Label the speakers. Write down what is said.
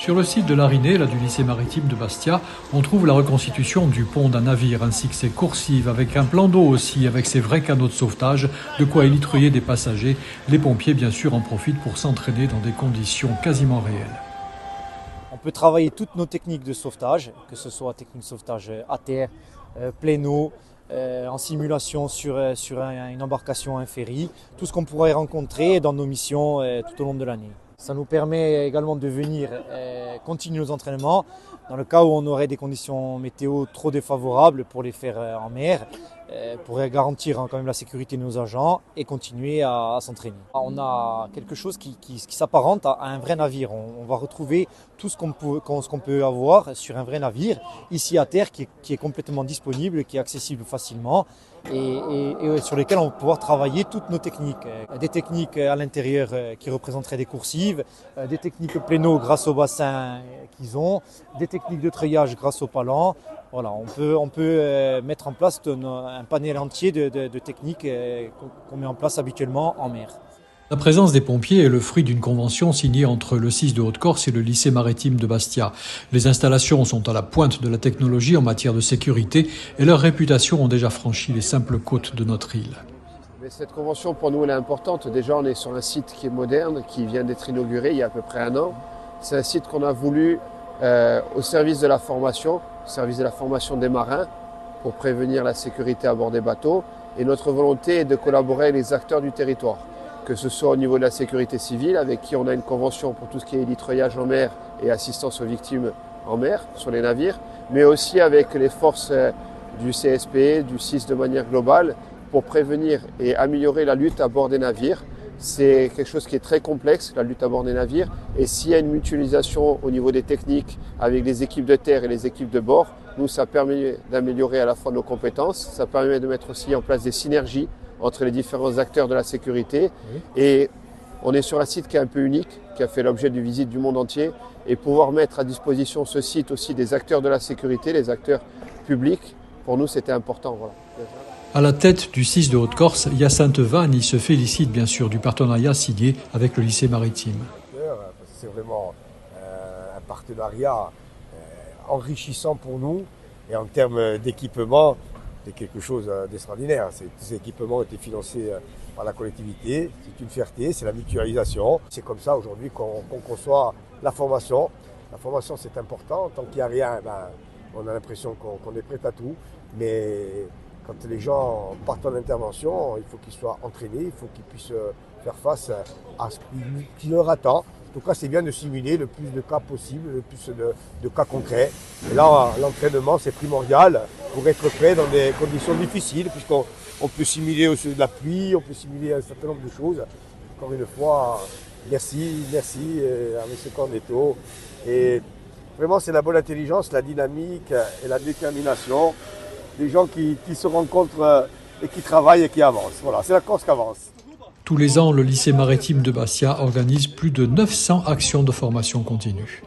Speaker 1: Sur le site de l'Arinée, du lycée maritime de Bastia, on trouve la reconstitution du pont d'un navire ainsi que ses coursives, avec un plan d'eau aussi, avec ses vrais canaux de sauvetage, de quoi élitreiller des passagers. Les pompiers, bien sûr, en profitent pour s'entraîner dans des conditions quasiment réelles.
Speaker 2: On peut travailler toutes nos techniques de sauvetage, que ce soit technique de sauvetage à terre, plein eau, en simulation sur une embarcation, un ferry, tout ce qu'on pourrait rencontrer dans nos missions tout au long de l'année. Ça nous permet également de venir continuer nos entraînements dans le cas où on aurait des conditions météo trop défavorables pour les faire en mer, pour garantir quand même la sécurité de nos agents et continuer à s'entraîner. On a quelque chose qui s'apparente à un vrai navire. On va retrouver tout ce qu'on peut avoir sur un vrai navire, ici à terre, qui est complètement disponible, qui est accessible facilement et sur lesquels on va pouvoir travailler toutes nos techniques. Des techniques à l'intérieur qui représenteraient des coursives, des techniques pléno grâce au bassin qu'ils ont, des techniques de treillage grâce au palan. Voilà, on peut mettre en place un panel entier de techniques qu'on met en place habituellement en mer.
Speaker 1: La présence des pompiers est le fruit d'une convention signée entre le CIS de Haute-Corse et le lycée maritime de Bastia. Les installations sont à la pointe de la technologie en matière de sécurité et leurs réputations ont déjà franchi les simples côtes de notre île.
Speaker 3: Mais cette convention, pour nous, elle est importante. Déjà, on est sur un site qui est moderne, qui vient d'être inauguré il y a à peu près 1 an. C'est un site qu'on a voulu au service de la formation des marins pour prévenir la sécurité à bord des bateaux. Et notre volonté est de collaborer avec les acteurs du territoire, que ce soit au niveau de la sécurité civile, avec qui on a une convention pour tout ce qui est élitreillage en mer et assistance aux victimes en mer, sur les navires, mais aussi avec les forces du CSP, du CIS de manière globale, pour prévenir et améliorer la lutte à bord des navires. C'est quelque chose qui est très complexe, la lutte à bord des navires, et s'il y a une mutualisation au niveau des techniques avec les équipes de terre et les équipes de bord, nous, ça permet d'améliorer à la fois nos compétences, ça permet de mettre aussi en place des synergies entre les différents acteurs de la sécurité. Et on est sur un site qui est un peu unique, qui a fait l'objet de visites du monde entier, et pouvoir mettre à disposition ce site aussi des acteurs de la sécurité, les acteurs publics, pour nous c'était important. Voilà.
Speaker 1: À la tête du CIS de Haute-Corse, Hyacinthe Vanni se félicite bien sûr du partenariat signé avec le lycée maritime.
Speaker 4: C'est vraiment un partenariat enrichissant pour nous et en termes d'équipement, c'est quelque chose d'extraordinaire. Ces équipements ont été financés par la collectivité, c'est une fierté, c'est la mutualisation. C'est comme ça aujourd'hui qu'on conçoit la formation. La formation c'est important, tant qu'il n'y a rien, on a l'impression qu'on est prêt à tout, mais quand les gens partent en intervention, il faut qu'ils soient entraînés, il faut qu'ils puissent faire face à ce qui leur attend. En tout cas, c'est bien de simuler le plus de cas possible, le plus de cas concrets. Et là, l'entraînement, c'est primordial pour être prêt dans des conditions difficiles, puisqu'on peut simuler aussi de la pluie, on peut simuler un certain nombre de choses. Encore une fois, merci à M. Cornetto. Et vraiment, c'est la bonne intelligence, la dynamique et la détermination des gens qui se rencontrent et qui travaillent et qui avancent. Voilà, c'est la Corse qui avance.
Speaker 1: Tous les ans, le lycée maritime de Bastia organise plus de 900 actions de formation continue.